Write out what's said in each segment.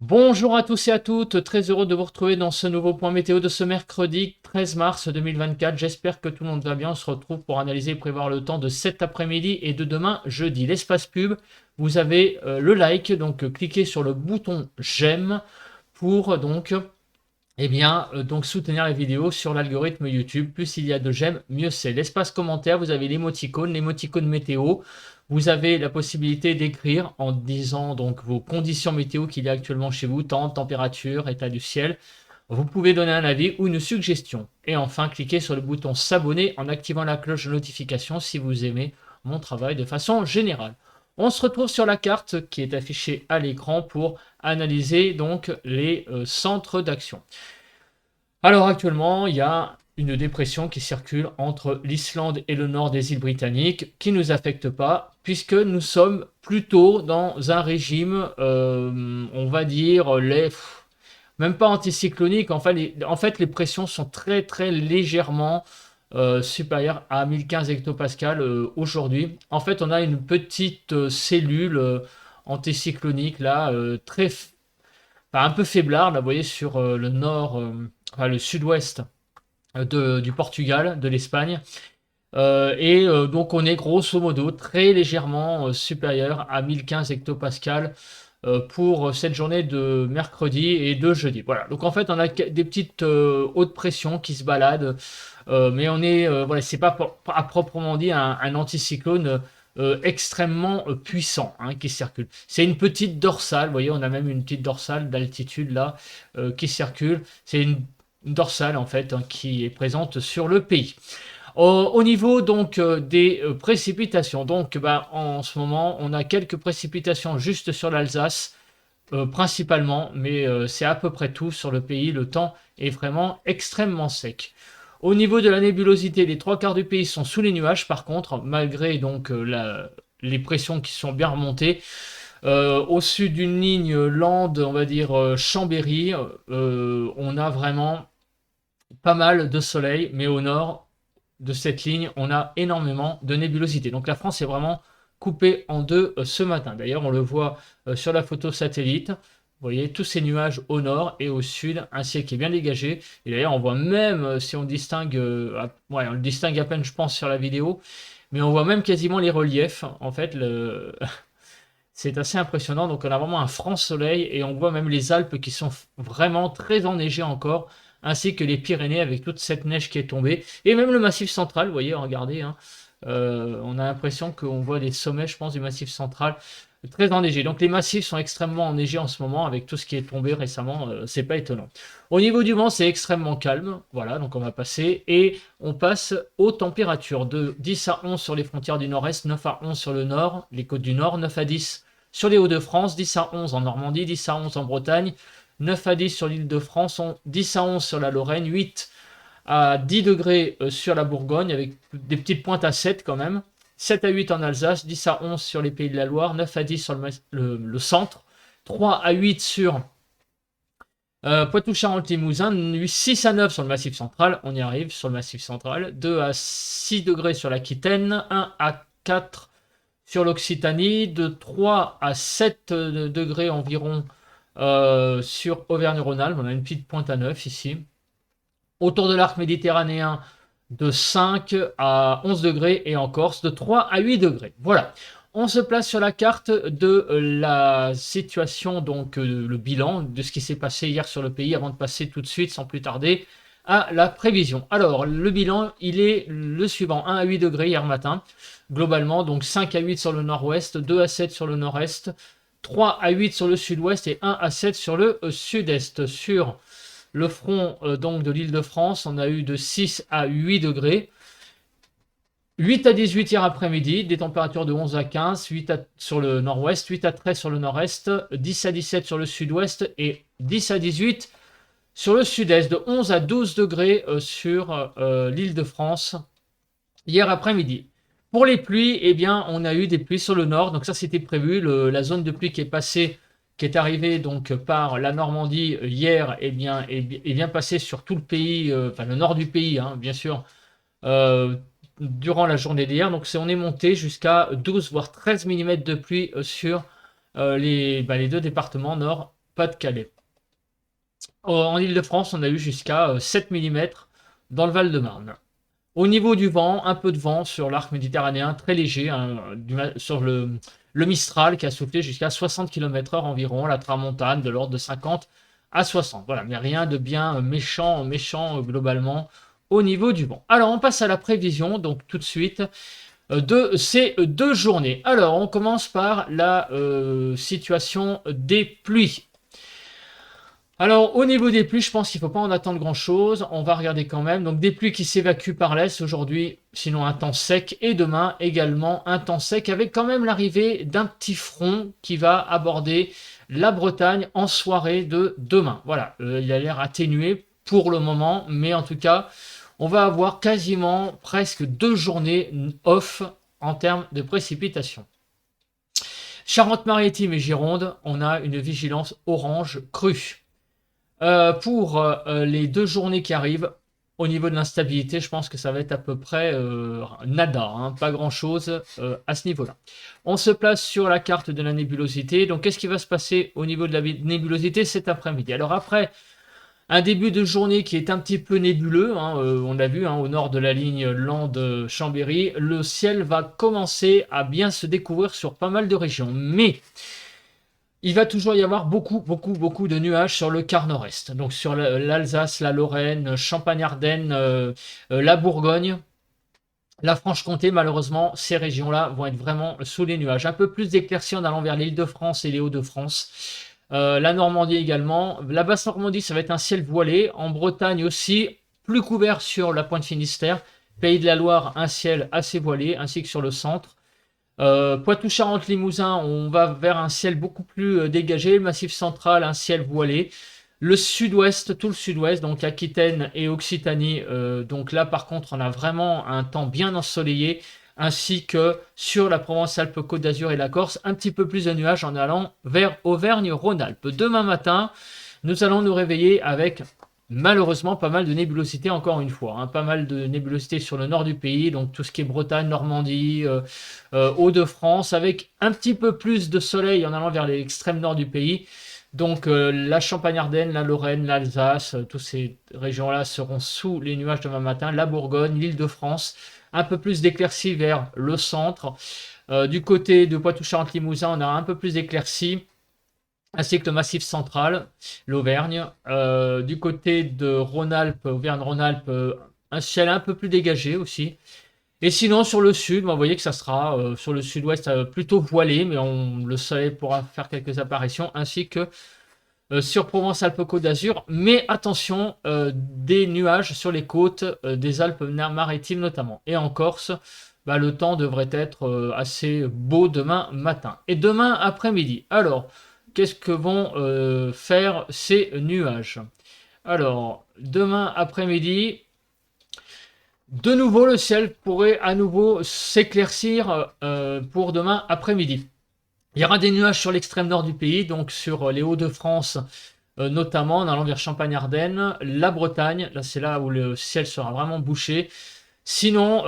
Bonjour à tous et à toutes, très heureux de vous retrouver dans ce nouveau point météo de ce mercredi 13 mars 2024. J'espère que tout le monde va bien. On se retrouve pour analyser et prévoir le temps de cet après-midi et de demain jeudi. L'espace pub, vous avez le like, donc cliquez sur le bouton j'aime pour donc soutenir la vidéo sur l'algorithme YouTube. Plus il y a de j'aime, mieux c'est. L'espace commentaire, vous avez l'émoticône météo. Vous avez la possibilité d'écrire en disant donc vos conditions météo qu'il y a actuellement chez vous, temps, température, état du ciel. Vous pouvez donner un avis ou une suggestion. Et enfin, cliquez sur le bouton s'abonner en activant la cloche de notification si vous aimez mon travail de façon générale. On se retrouve sur la carte qui est affichée à l'écran pour analyser donc les centres d'action. Alors actuellement, il y a une dépression qui circule entre l'Islande et le nord des îles britanniques qui ne nous affecte pas puisque nous sommes plutôt dans un régime, on va dire, même pas anticyclonique. En fait, les pressions sont très très légèrement supérieures à 1015 hectopascales aujourd'hui. En fait, on a une petite cellule anticyclonique là, enfin, un peu faiblard, là, vous voyez, sur le nord, enfin, le sud-ouest du Portugal, de l'Espagne. Donc on est grosso modo très légèrement supérieur à 1015 hectopascales pour cette journée de mercredi et de jeudi. Voilà, donc en fait on a des petites hautes pressions qui se baladent, mais voilà, c'est pas à proprement dit un anticyclone extrêmement puissant hein, qui circule. C'est une petite dorsale, vous voyez, on a même une petite dorsale d'altitude là qui circule. C'est une dorsale en fait hein, qui est présente sur le pays. Au niveau donc des précipitations, donc en ce moment on a quelques précipitations juste sur l'Alsace principalement, mais c'est à peu près tout sur le pays. Le temps est vraiment extrêmement sec. Au niveau de la nébulosité, les trois quarts du pays sont sous les nuages par contre, malgré donc les pressions qui sont bien remontées. Au sud d'une ligne Landes, on va dire Chambéry, on a vraiment pas mal de soleil, mais au nord de cette ligne, on a énormément de nébulosité. Donc la France est vraiment coupée en deux ce matin. D'ailleurs, on le voit sur la photo satellite. Vous voyez tous ces nuages au nord et au sud, un ciel qui est bien dégagé. Et d'ailleurs, on voit même, si on distingue, ouais, on le distingue à peine, je pense, sur la vidéo, mais on voit même quasiment les reliefs. En fait, c'est assez impressionnant. Donc, on a vraiment un franc soleil et on voit même les Alpes qui sont vraiment très enneigées encore, ainsi que les Pyrénées avec toute cette neige qui est tombée. Et même le Massif central, vous voyez, regardez, hein, on a l'impression qu'on voit les sommets, je pense, du Massif central très enneigés. Donc, les massifs sont extrêmement enneigés en ce moment avec tout ce qui est tombé récemment. C'est pas étonnant. Au niveau du vent, c'est extrêmement calme. Voilà, donc on va passer et on passe aux températures de 10 à 11 sur les frontières du nord-est, 9 à 11 sur le nord, les côtes du nord, 9 à 10 sur les Hauts-de-France, 10 à 11 en Normandie, 10 à 11 en Bretagne, 9 à 10 sur l'Île-de-France, 10 à 11 sur la Lorraine, 8 à 10 degrés sur la Bourgogne, avec des petites pointes à 7 quand même, 7 à 8 en Alsace, 10 à 11 sur les Pays de la Loire, 9 à 10 sur le centre, 3 à 8 sur Poitou-Charentes-Limousin, 6 à 9 sur le Massif central, on y arrive sur le Massif central, 2 à 6 degrés sur l'Aquitaine, 1 à 4 sur l'Occitanie, de 3 à 7 degrés environ sur Auvergne-Rhône-Alpes. On a une petite pointe à 9 ici. Autour de l'arc méditerranéen, de 5 à 11 degrés et en Corse, de 3 à 8 degrés. Voilà. On se place sur la carte de la situation, donc le bilan de ce qui s'est passé hier sur le pays avant de passer tout de suite, sans plus tarder, à la prévision. Alors, le bilan, il est le suivant. 1 à 8 degrés hier matin, globalement, donc 5 à 8 sur le nord-ouest, 2 à 7 sur le nord-est, 3 à 8 sur le sud-ouest et 1 à 7 sur le sud-est. Sur le front donc de l'Île-de-France, on a eu de 6 à 8 degrés. 8 à 18 hier après-midi, des températures de 11 à 15, 8 sur le nord-ouest, 8 à 13 sur le nord-est, 10 à 17 sur le sud-ouest et 10 à 18 sur le sud-est, de 11 à 12 degrés sur l'Île-de-France hier après-midi. Pour les pluies, eh bien, on a eu des pluies sur le nord, donc ça c'était prévu. La zone de pluie qui est passée, qui est arrivée donc par la Normandie hier, eh bien, est bien passée sur tout le pays, enfin le nord du pays, hein, bien sûr, euh, durant la journée d'hier. Donc on est monté jusqu'à 12 voire 13 mm de pluie sur les deux départements nord, Pas-de-Calais. En Île-de-France, on a eu jusqu'à 7 mm dans le Val-de-Marne. Au niveau du vent, un peu de vent sur l'arc méditerranéen, très léger, hein, sur le Mistral qui a soufflé jusqu'à 60 km/h environ, la tramontane de l'ordre de 50 à 60. Voilà, mais rien de bien méchant globalement au niveau du vent. Alors, on passe à la prévision, donc tout de suite, de ces 2 journées. Alors, on commence par la situation des pluies. Alors, au niveau des pluies, je pense qu'il ne faut pas en attendre grand-chose. On va regarder quand même. Donc, des pluies qui s'évacuent par l'est aujourd'hui, sinon un temps sec. Et demain, également un temps sec, avec quand même l'arrivée d'un petit front qui va aborder la Bretagne en soirée de demain. Voilà, il a l'air atténué pour le moment, mais en tout cas, on va avoir quasiment presque 2 journées off en termes de précipitations. Charente-Maritime et Gironde, on a une vigilance orange crue. Pour les 2 journées qui arrivent, au niveau de l'instabilité, je pense que ça va être à peu près nada, hein, pas grand-chose à ce niveau-là. On se place sur la carte de la nébulosité. Donc, qu'est-ce qui va se passer au niveau de la nébulosité cet après-midi? Alors après, un début de journée qui est un petit peu nébuleux, hein, on l'a vu, hein, au nord de la ligne Landes-Chambéry, le ciel va commencer à bien se découvrir sur pas mal de régions. Mais il va toujours y avoir beaucoup de nuages sur le quart nord-est. Donc sur l'Alsace, la Lorraine, Champagne-Ardenne, la Bourgogne, la Franche-Comté, malheureusement, ces régions-là vont être vraiment sous les nuages. Un peu plus d'éclaircies en allant vers l'Île-de-France et les Hauts-de-France. La Normandie également. La Basse-Normandie, ça va être un ciel voilé. En Bretagne aussi, plus couvert sur la pointe Finistère. Pays de la Loire, un ciel assez voilé, ainsi que sur le centre. Poitou-Charentes-Limousin, on va vers un ciel beaucoup plus dégagé. Le Massif central, un ciel voilé. Le sud-ouest, tout le sud-ouest, donc Aquitaine et Occitanie. Donc là, par contre, on a vraiment un temps bien ensoleillé, ainsi que sur la Provence-Alpes-Côte d'Azur et la Corse, un petit peu plus de nuages en allant vers Auvergne-Rhône-Alpes. Demain matin, nous allons nous réveiller avec malheureusement pas mal de nébulosité encore une fois, hein, pas mal de nébulosité sur le nord du pays, donc tout ce qui est Bretagne, Normandie, Hauts-de-France, avec un petit peu plus de soleil en allant vers l'extrême nord du pays. Donc la Champagne-Ardenne, la Lorraine, l'Alsace, toutes ces régions-là seront sous les nuages demain matin. La Bourgogne, l'Île-de-France, un peu plus d'éclaircies vers le centre. Du côté de Poitou-Charentes-Limousin, on a un peu plus d'éclaircies, ainsi que le Massif central, l'Auvergne. Du côté de Rhône-Alpes, Auvergne-Rhône-Alpes, un ciel un peu plus dégagé aussi. Et sinon, sur le sud, vous voyez que ça sera sur le sud-ouest plutôt voilé, mais le soleil pourra faire quelques apparitions, ainsi que sur Provence-Alpes-Côte d'Azur. Mais attention, des nuages sur les côtes des Alpes-Maritimes notamment. Et en Corse, bah, le temps devrait être assez beau demain matin. Et demain après-midi. Alors, qu'est-ce que vont faire ces nuages? Alors, demain après-midi, de nouveau, le ciel pourrait à nouveau s'éclaircir pour demain après-midi. Il y aura des nuages sur l'extrême nord du pays, donc sur les Hauts-de-France notamment, en allant vers Champagne-Ardenne, la Bretagne, là c'est là où le ciel sera vraiment bouché. Sinon,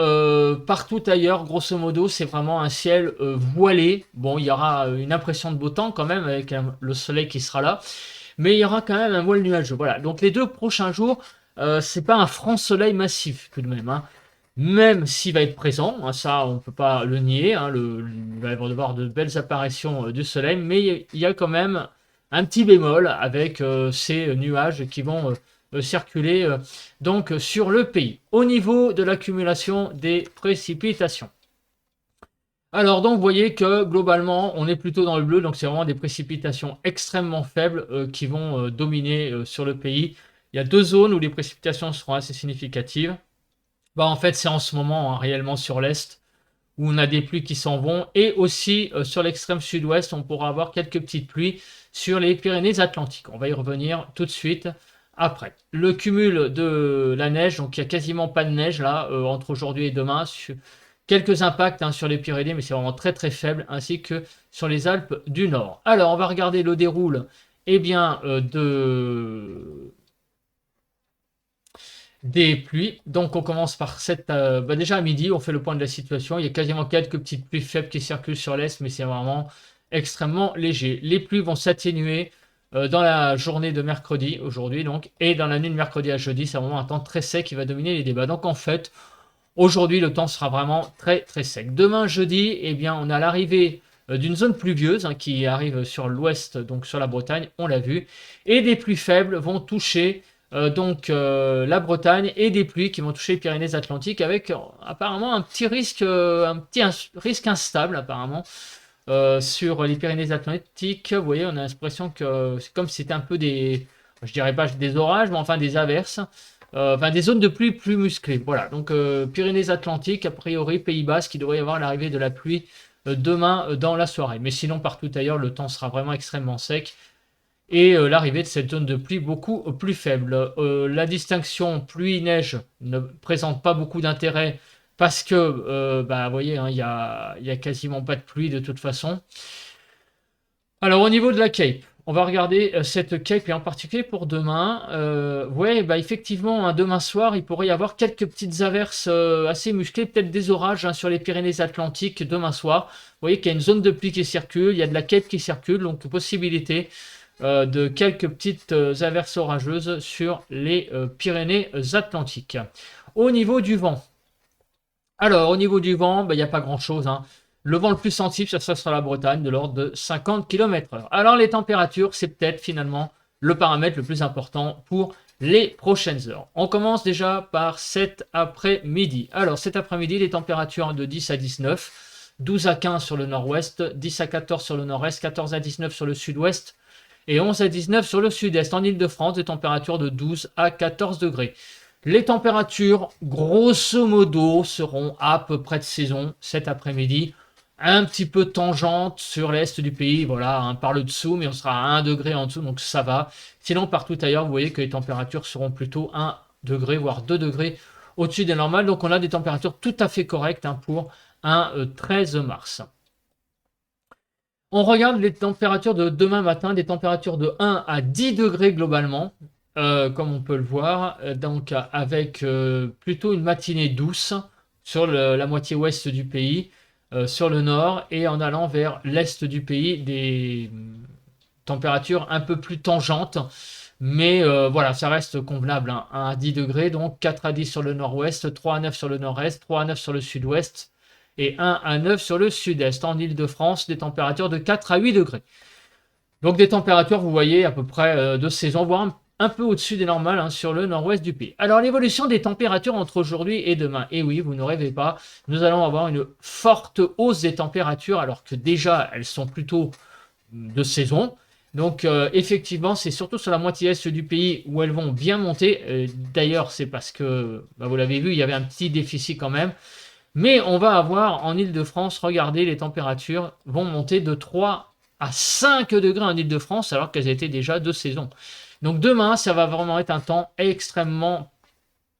partout ailleurs, grosso modo, c'est vraiment un ciel voilé. Bon, il y aura une impression de beau temps quand même, avec le soleil qui sera là, mais il y aura quand même un voile nuageux. Voilà, donc les 2 prochains jours, c'est pas un franc soleil massif tout de même, hein. Même s'il va être présent, hein, ça on ne peut pas le nier, hein, il va y avoir de belles apparitions du soleil, mais il y a quand même un petit bémol avec ces nuages qui vont circuler donc sur le pays. Au niveau de l'accumulation des précipitations. Alors donc vous voyez que globalement on est plutôt dans le bleu, donc c'est vraiment des précipitations extrêmement faibles qui vont dominer sur le pays. Il y a 2 zones où les précipitations seront assez significatives. Bah, en fait, c'est en ce moment, hein, réellement sur l'est, où on a des pluies qui s'en vont. Et aussi, sur l'extrême sud-ouest, on pourra avoir quelques petites pluies sur les Pyrénées-Atlantiques. On va y revenir tout de suite après. Le cumul de la neige, donc il n'y a quasiment pas de neige là, entre aujourd'hui et demain. Quelques impacts hein, sur les Pyrénées, mais c'est vraiment très très faible, ainsi que sur les Alpes du Nord. Alors, on va regarder le déroule eh bien, des pluies. Donc on commence par déjà à midi, on fait le point de la situation. Il y a quasiment quelques petites pluies faibles qui circulent sur l'est, mais c'est vraiment extrêmement léger. Les pluies vont s'atténuer dans la journée de mercredi, aujourd'hui donc, et dans la nuit de mercredi à jeudi, c'est vraiment un temps très sec qui va dominer les débats. Donc en fait, aujourd'hui, le temps sera vraiment très très sec. Demain, jeudi, eh bien, on a l'arrivée d'une zone pluvieuse qui arrive sur l'ouest, donc sur la Bretagne, on l'a vu, et des pluies faibles vont toucher la Bretagne et des pluies qui vont toucher les Pyrénées-Atlantiques avec apparemment un petit risque, risque instable apparemment sur les Pyrénées-Atlantiques. Vous voyez, on a l'impression que c'est comme si c'était un peu des, je dirais pas des orages, mais enfin des averses. Enfin, des zones de pluie plus musclées. Voilà, donc Pyrénées-Atlantiques, a priori, Pays Basque, il devrait y avoir l'arrivée de la pluie demain dans la soirée. Mais sinon, partout ailleurs, le temps sera vraiment extrêmement sec et l'arrivée de cette zone de pluie beaucoup plus faible. La distinction pluie-neige ne présente pas beaucoup d'intérêt parce que, vous voyez, hein, il y a quasiment pas de pluie de toute façon. Alors, au niveau de la Cape, on va regarder cette Cape et en particulier pour demain. Ouais, effectivement, hein, demain soir, il pourrait y avoir quelques petites averses assez musclées, peut-être des orages hein, sur les Pyrénées-Atlantiques demain soir. Vous voyez qu'il y a une zone de pluie qui circule, il y a de la Cape qui circule, donc possibilité de quelques petites averses orageuses sur les Pyrénées-Atlantiques. Au niveau du vent, alors au niveau du vent, il n'y a pas grand-chose, hein. Le vent le plus sensible, ça sera sur la Bretagne, de l'ordre de 50 km/h. Alors les températures, c'est peut-être finalement le paramètre le plus important pour les prochaines heures. On commence déjà par cet après-midi. Alors cet après-midi, les températures de 10 à 19, 12 à 15 sur le nord-ouest, 10 à 14 sur le nord-est, 14 à 19 sur le sud-ouest et 11 à 19 sur le sud-est. En Ile-de-France, des températures de 12 à 14 degrés. Les températures, grosso modo, seront à peu près de saison cet après-midi. Un petit peu tangente sur l'est du pays, voilà, hein, par le dessous, mais on sera à 1 degré en dessous, donc ça va. Sinon, partout ailleurs, vous voyez que les températures seront plutôt 1 degré, voire 2 degrés au-dessus des normales. Donc on a des températures tout à fait correctes hein, pour un 13 mars. On regarde les températures de demain matin, des températures de 1 à 10 degrés globalement, comme on peut le voir, donc avec plutôt une matinée douce sur la moitié ouest du pays, sur le nord, et en allant vers l'est du pays, des températures un peu plus tangentes, mais voilà, ça reste convenable, hein. 1 à 10 degrés, donc 4 à 10 sur le nord-ouest, 3 à 9 sur le nord-est, 3 à 9 sur le sud-ouest, et 1 à 9 sur le sud-est. En Ile-de-France, des températures de 4 à 8 degrés. Donc des températures, vous voyez, à peu près de saison, voire un peu au-dessus des normales hein, sur le nord-ouest du pays. Alors l'évolution des températures entre aujourd'hui et demain. Et oui, vous ne rêvez pas, nous allons avoir une forte hausse des températures, alors que déjà, elles sont plutôt de saison. Donc effectivement, c'est surtout sur la moitié est du pays où elles vont bien monter. D'ailleurs, c'est parce que, vous l'avez vu, il y avait un petit déficit quand même. Mais on va avoir en Ile-de-France, regardez, les températures vont monter de 3 à 5 degrés en Ile-de-France alors qu'elles étaient déjà de saison. Donc demain, ça va vraiment être un temps extrêmement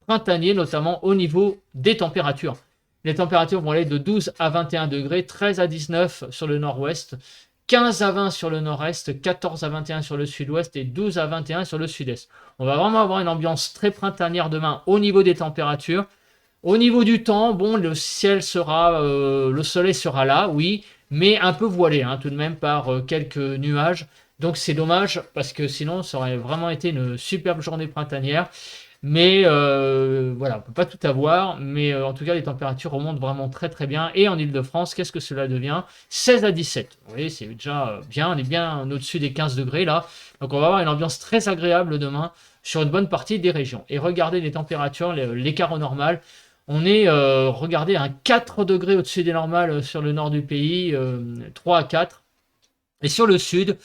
printanier, notamment au niveau des températures. Les températures vont aller de 12 à 21 degrés, 13 à 19 sur le nord-ouest, 15 à 20 sur le nord-est, 14 à 21 sur le sud-ouest et 12 à 21 sur le sud-est. On va vraiment avoir une ambiance très printanière demain au niveau des températures. Au niveau du temps, bon, le soleil sera là, oui, mais un peu voilé, hein, tout de même par quelques nuages. Donc c'est dommage parce que sinon ça aurait vraiment été une superbe journée printanière. Mais voilà, on ne peut pas tout avoir. Mais en tout cas, les températures remontent vraiment très très bien. Et en Ile-de-France, qu'est-ce que cela devient? 16 à 17. Vous voyez, c'est déjà bien. On est bien au-dessus des 15 degrés là. Donc on va avoir une ambiance très agréable demain sur une bonne partie des régions. Et regardez les températures, l'écart au normal. On est, regardez, à 4 degrés au-dessus des normales sur le nord du pays, 3 à 4. Et sur le sud,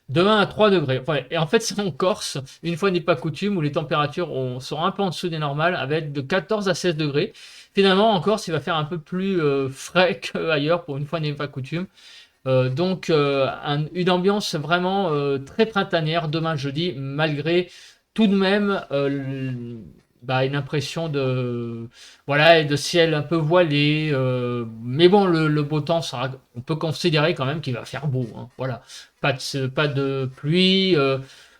demain à 3 degrés. Enfin, et en fait, c'est en Corse, une fois n'est pas coutume, où les températures sont un peu en dessous des normales, avec de 14 à 16 degrés. Finalement, en Corse, il va faire un peu plus frais qu'ailleurs, pour une fois n'est pas coutume. Donc, une ambiance vraiment très printanière demain jeudi, malgré tout de même une impression de voilà et de ciel un peu voilé, mais bon le beau temps sera, on peut considérer quand même qu'il va faire beau hein, voilà, pas de pluie,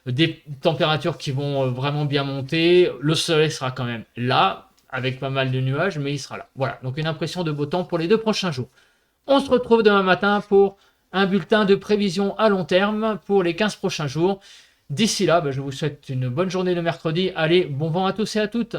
des températures qui vont vraiment bien monter, le soleil sera quand même là avec pas mal de nuages mais il sera là, voilà, donc une impression de beau temps pour les 2 prochains jours. On se retrouve demain matin pour un bulletin de prévision à long terme pour les 15 prochains jours. D'ici là, je vous souhaite une bonne journée de mercredi. Allez, bon vent à tous et à toutes.